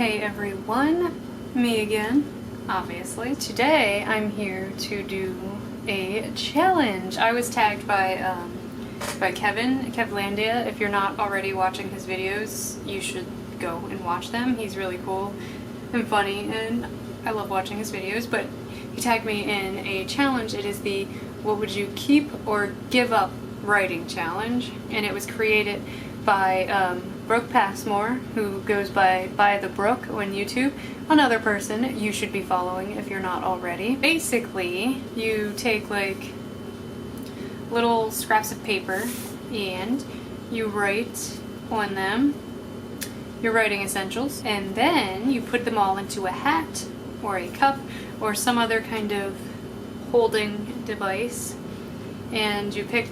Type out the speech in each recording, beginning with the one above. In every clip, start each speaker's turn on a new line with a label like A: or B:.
A: Hey everyone, me again, obviously. Today I'm here to do a challenge. I was tagged by Kevlandia. If you're not already watching his videos, you should go and watch them. He's really cool and funny, and I love watching his videos, but he tagged me in a challenge. It is the What Would You Keep or Give Up Writing Challenge, and it was created by Brooke Passmore, who goes by the Brook on YouTube, another person you should be following if you're not already. Basically, you take like little scraps of paper and you write on them your writing essentials, and then you put them all into a hat or a cup or some other kind of holding device, and you pick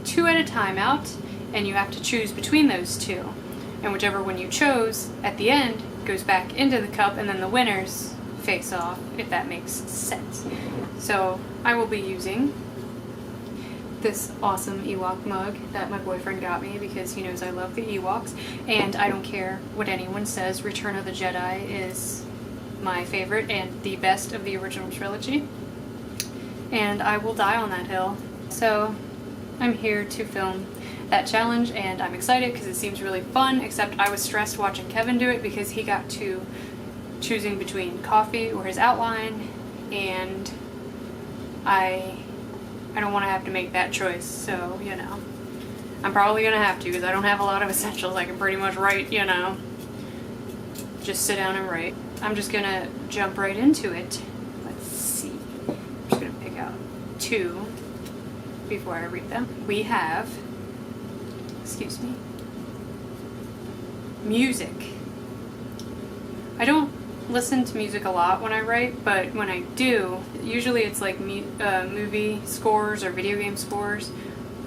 A: two at a time out, and you have to choose between those two, and whichever one you chose at the end goes back into the cup, and then the winners face off, if that makes sense. So I will be using this awesome Ewok mug that my boyfriend got me because he knows I love the Ewoks, and I don't care what anyone says, Return of the Jedi is my favorite and the best of the original trilogy, and I will die on that hill. So I'm here to film that challenge, and I'm excited because it seems really fun, except I was stressed watching Kevin do it because he got to choosing between coffee or his outline, and I don't want to have to make that choice, so, you know, I'm probably going to have to because I don't have a lot of essentials. I can pretty much write, you know, just sit down and write. I'm just going to jump right into it. Let's see. I'm just going to pick out two before I read them. We have, excuse me, music. I don't listen to music a lot when I write, but when I do, usually it's like movie scores or video game scores,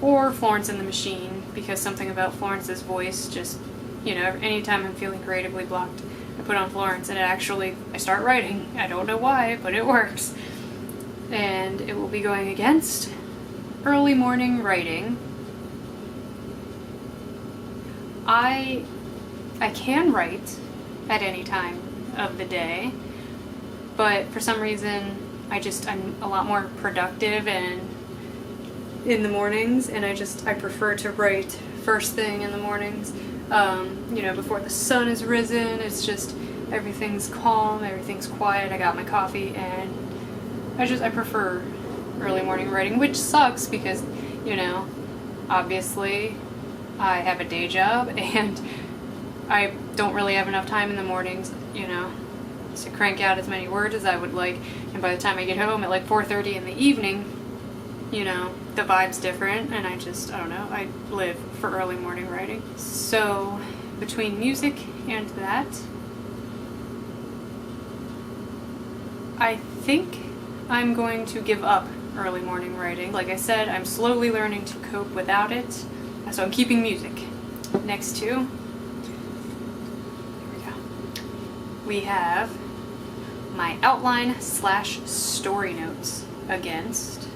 A: or Florence and the Machine, because something about Florence's voice just, you know, anytime I'm feeling creatively blocked, I put on Florence and I start writing. I don't know why, but it works. And it will be going against early morning writing. I can write at any time of the day, but for some reason I'm a lot more productive and in the mornings, and I prefer to write first thing in the mornings, you know, before the sun is risen. It's just everything's calm, everything's quiet, I got my coffee, and I prefer early morning writing, which sucks because, you know, obviously I have a day job and I don't really have enough time in the mornings, you know, to crank out as many words as I would like, and by the time I get home at like 4:30 in the evening, you know, the vibe's different, and I don't know, I live for early morning writing. So between music and that, I think I'm going to give up early morning writing. Like I said, I'm slowly learning to cope without it, so I'm keeping music. Next to, here we go, we have my outline / story notes against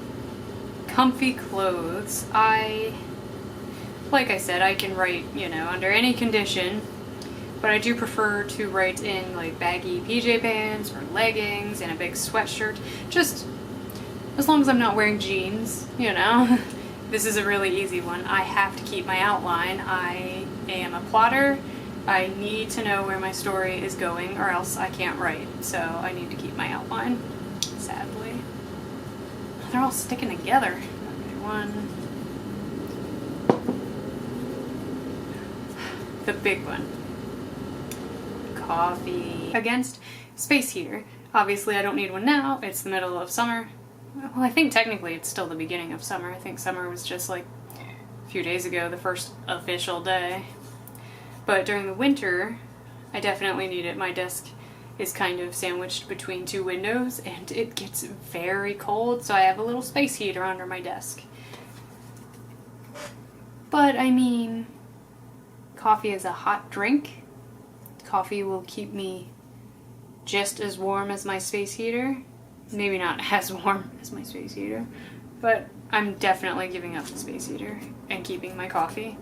A: comfy clothes. Like I said, I can write, you know, under any condition, but I do prefer to write in like baggy PJ pants or leggings and a big sweatshirt, just as long as I'm not wearing jeans, you know. This is a really easy one. I have to keep my outline. I am a plotter. I need to know where my story is going or else I can't write, so I need to keep my outline, sadly. They're all sticking together. Okay, one. The big one. Coffee. Against space heater. Obviously I don't need one now. It's the middle of summer. Well, I think technically it's still the beginning of summer. I think summer was just like a few days ago, the first official day. But during the winter, I definitely need it. My desk is kind of sandwiched between two windows, and it gets very cold, so I have a little space heater under my desk. But, I mean, coffee is a hot drink. Coffee will keep me just as warm as my space heater. Maybe not as warm as my space heater, but I'm definitely giving up the space heater and keeping my coffee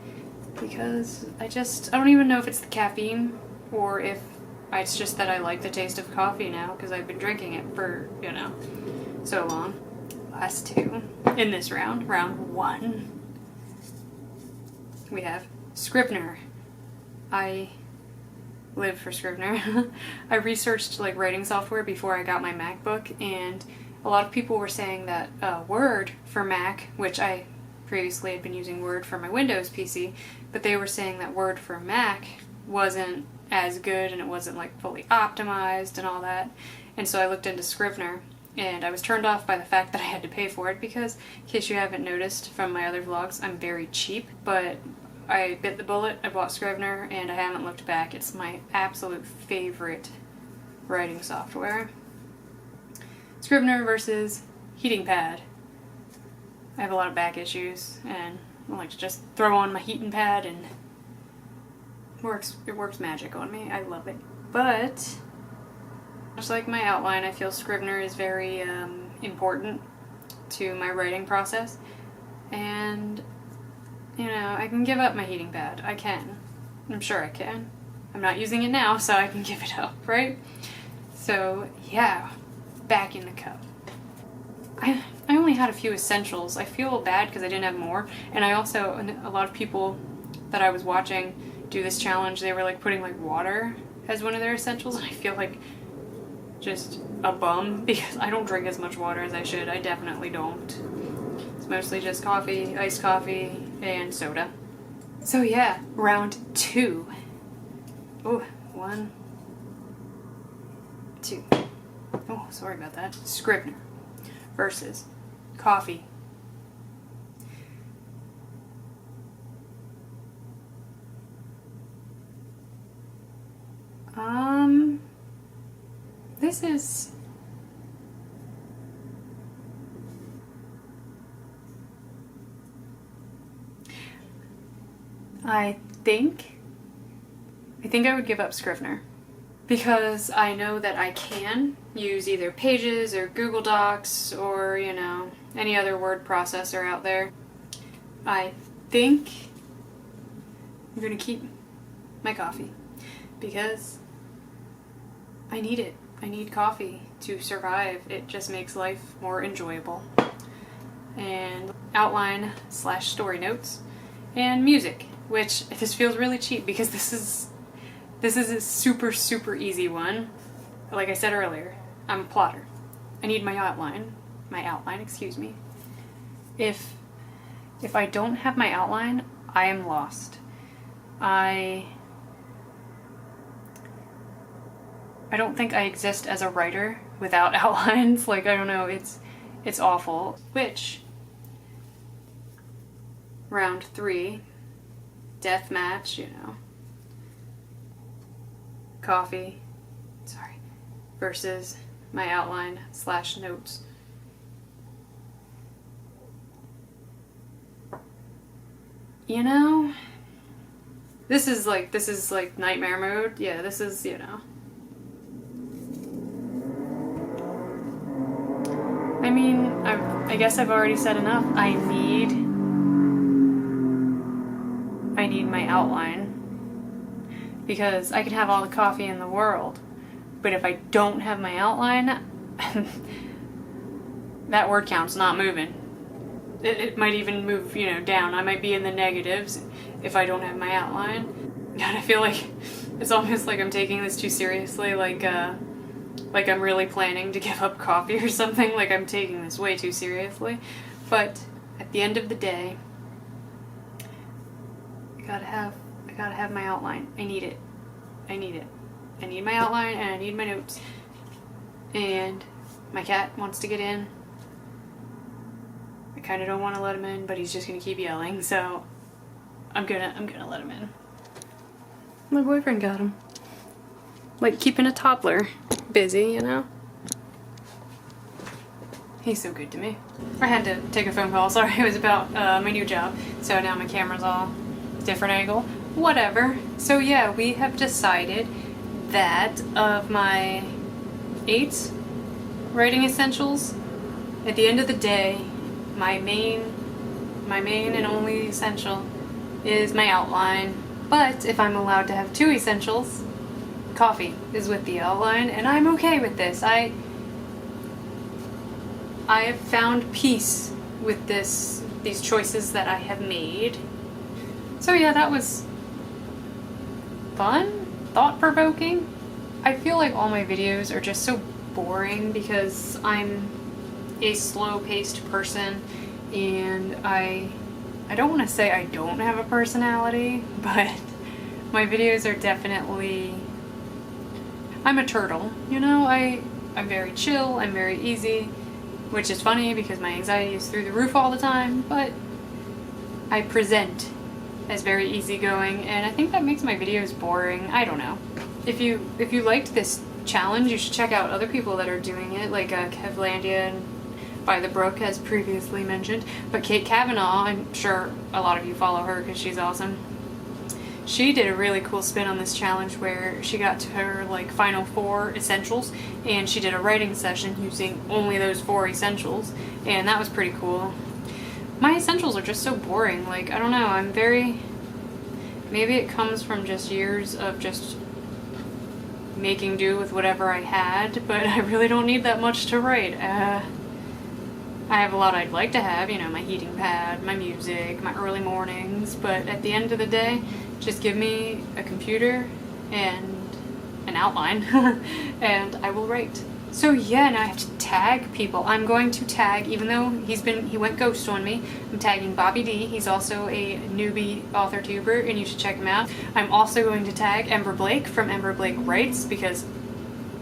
A: because I don't even know if it's the caffeine or if It's just that I like the taste of coffee now because I've been drinking it for, you know, so long. Last two in this round, round one. We have Scrivener. I live for Scrivener. I researched like writing software before I got my MacBook, and a lot of people were saying that Word for Mac, which I previously had been using Word for my Windows PC, but they were saying that Word for Mac wasn't as good and it wasn't like fully optimized and all that. And so I looked into Scrivener, and I was turned off by the fact that I had to pay for it because, in case you haven't noticed from my other vlogs, I'm very cheap, but I bit the bullet, I bought Scrivener, and I haven't looked back. It's my absolute favorite writing software. Scrivener versus Heating Pad. I have a lot of back issues, and I like to just throw on my heating pad and it works magic on me. I love it. But much like my outline, I feel Scrivener is very important to my writing process, and you know, I can give up my heating pad. I can. I'm sure I can. I'm not using it now, so I can give it up, right? So yeah, back in the cup. I only had a few essentials. I feel bad because I didn't have more, and I also, a lot of people that I was watching do this challenge, they were like putting like water as one of their essentials, and I feel like just a bum because I don't drink as much water as I should. I definitely don't. It's mostly just coffee, iced coffee, and soda. So yeah, round two. Oh, 1, 2. Oh, sorry about that. Scrivener versus coffee. This is I think I would give up Scrivener because I know that I can use either Pages or Google Docs or, you know, any other word processor out there. I think I'm gonna keep my coffee because I need it. I need coffee to survive. It just makes life more enjoyable. And outline / story notes and music, which this feels really cheap because this is a super easy one. Like I said earlier, I'm a plotter. I need my outline, excuse me. If I don't have my outline, I am lost. I don't think I exist as a writer without outlines. Like, I don't know, it's awful. Which, round 3, death match, you know, coffee, versus my outline / notes. You know, this is like nightmare mode. Yeah, this is, you know. I mean, I guess I've already said enough. I need my outline because I can have all the coffee in the world, but if I don't have my outline, that word count's not moving. It might even move, you know, down. I might be in the negatives if I don't have my outline. And I feel like it's almost like I'm taking this too seriously, like I'm really planning to give up coffee or something. Like I'm taking this way too seriously. But at the end of the day, I gotta have my outline. I need it. I need my outline and I need my notes. And my cat wants to get in. I kind of don't want to let him in, but he's just gonna keep yelling, so I'm gonna let him in. My boyfriend got him. Like keeping a toddler busy, you know? He's so good to me. I had to take a phone call, sorry, it was about my new job. So now my camera's all different angle. Whatever. So yeah, we have decided that of my 8 writing essentials, at the end of the day, my main and only essential is my outline. But if I'm allowed to have 2 essentials, coffee is with the outline, and I'm okay with this. I have found peace with these choices that I have made. So yeah, that was fun, thought-provoking. I feel like all my videos are just so boring because I'm a slow-paced person, and I don't want to say I don't have a personality, but my videos are definitely, I'm a turtle, you know? I'm very chill, I'm very easy, which is funny because my anxiety is through the roof all the time, but I present as very easygoing, and I think that makes my videos boring. I don't know. If you liked this challenge, you should check out other people that are doing it, like Kevlandia and by the Brook, as previously mentioned. But Kate Kavanaugh, I'm sure a lot of you follow her because she's awesome. She did a really cool spin on this challenge where she got to her like final 4 essentials, and she did a writing session using only those 4 essentials, and that was pretty cool. My essentials are just so boring. Like, I don't know, I'm very, maybe it comes from just years of just making do with whatever I had, but I really don't need that much to write. I have a lot I'd like to have, you know, my heating pad, my music, my early mornings, but at the end of the day, just give me a computer and an outline, and I will write. So yeah, now I have to tag people. I'm going to tag, even though he went ghost on me, I'm tagging Bobby D. He's also a newbie author tuber, and you should check him out. I'm also going to tag Ember Blake from Ember Blake Writes, because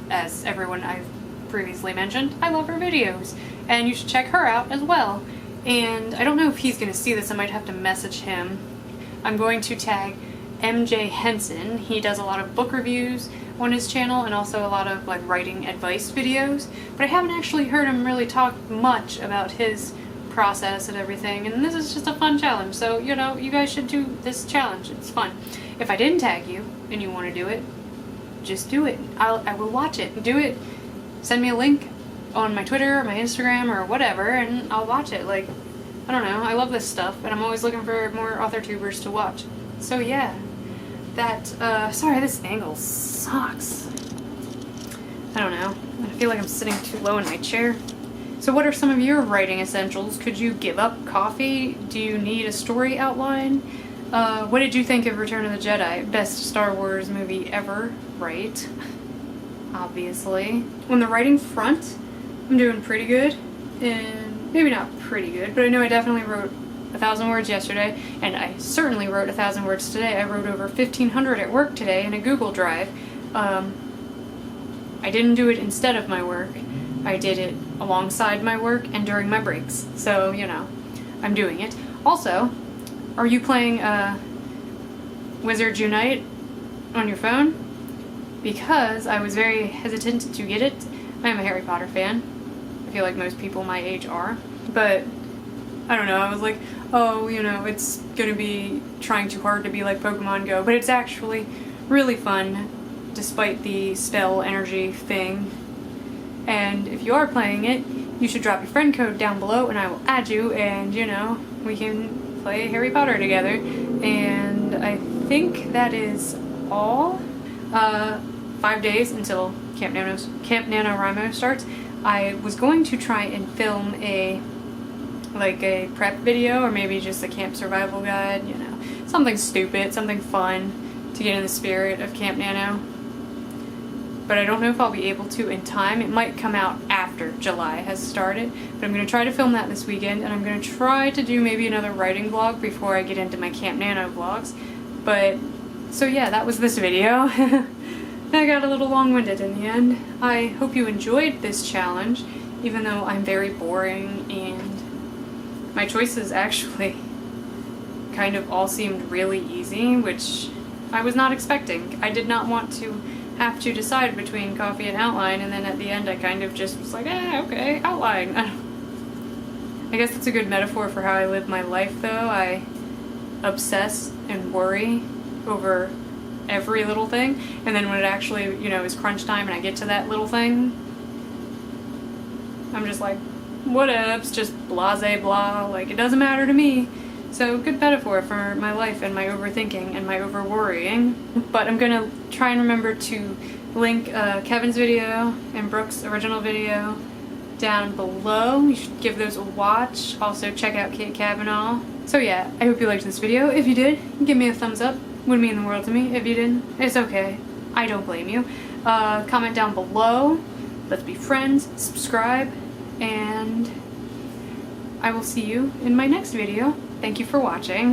A: as everyone I've previously mentioned, I love her videos, and you should check her out as well. And I don't know if he's going to see this, I might have to message him. I'm going to tag MJ Henson. He does a lot of book reviews on his channel and also a lot of like writing advice videos, but I haven't actually heard him really talk much about his process and everything, and this is just a fun challenge, so you know, you guys should do this challenge. It's fun. If I didn't tag you and you want to do it, just do it. I will watch it. Do it. Send me a link on my Twitter or my Instagram or whatever, and I'll watch it. Like, I don't know, I love this stuff, and I'm always looking for more author tubers to watch. So yeah, that, sorry, this angle sucks. I don't know, I feel like I'm sitting too low in my chair. So what are some of your writing essentials? Could you give up coffee? Do you need a story outline? What did you think of Return of the Jedi? Best Star Wars movie ever, right? Obviously. On the writing front, I'm doing pretty good, and maybe not pretty good, but I know I definitely wrote 1,000 words yesterday, and I certainly wrote 1,000 words today. I wrote over 1,500 at work today in a Google Drive. I didn't do it instead of my work. I did it alongside my work and during my breaks. So, you know, I'm doing it. Also, are you playing Wizards Unite on your phone? Because I was very hesitant to get it. I am a Harry Potter fan. I feel like most people my age are. But, I don't know, I was like, oh, you know, it's gonna be trying too hard to be like Pokemon Go. But it's actually really fun, despite the spell energy thing. And if you are playing it, you should drop your friend code down below and I will add you, and, you know, we can play Harry Potter together. And I think that is all. 5 days until Camp NaNoWriMo starts. I was going to try and film a prep video, or maybe just a camp survival guide, you know, something stupid, something fun to get in the spirit of Camp Nano. But I don't know if I'll be able to in time. It might come out after July has started, but I'm going to try to film that this weekend, and I'm going to try to do maybe another writing vlog before I get into my Camp Nano vlogs. But, so yeah, that was this video. I got a little long-winded in the end. I hope you enjoyed this challenge, even though I'm very boring, and my choices actually kind of all seemed really easy, which I was not expecting. I did not want to have to decide between coffee and outline, and then at the end I kind of just was like, okay, outline. I guess that's a good metaphor for how I live my life, though. I obsess and worry over every little thing, and then when it actually, you know, is crunch time and I get to that little thing, I'm just like, whatevs, just blase blah, like, it doesn't matter to me. So good metaphor for my life and my overthinking and my over worrying. But I'm gonna try and remember to link Kevin's video and Brooke's original video down below. You should give those a watch. Also check out Kate Kavanaugh. So yeah, I hope you liked this video. If you did, give me a thumbs up. Wouldn't mean the world to me. If you didn't, it's okay. I don't blame you. Comment down below. Let's be friends. Subscribe. And I will see you in my next video. Thank you for watching.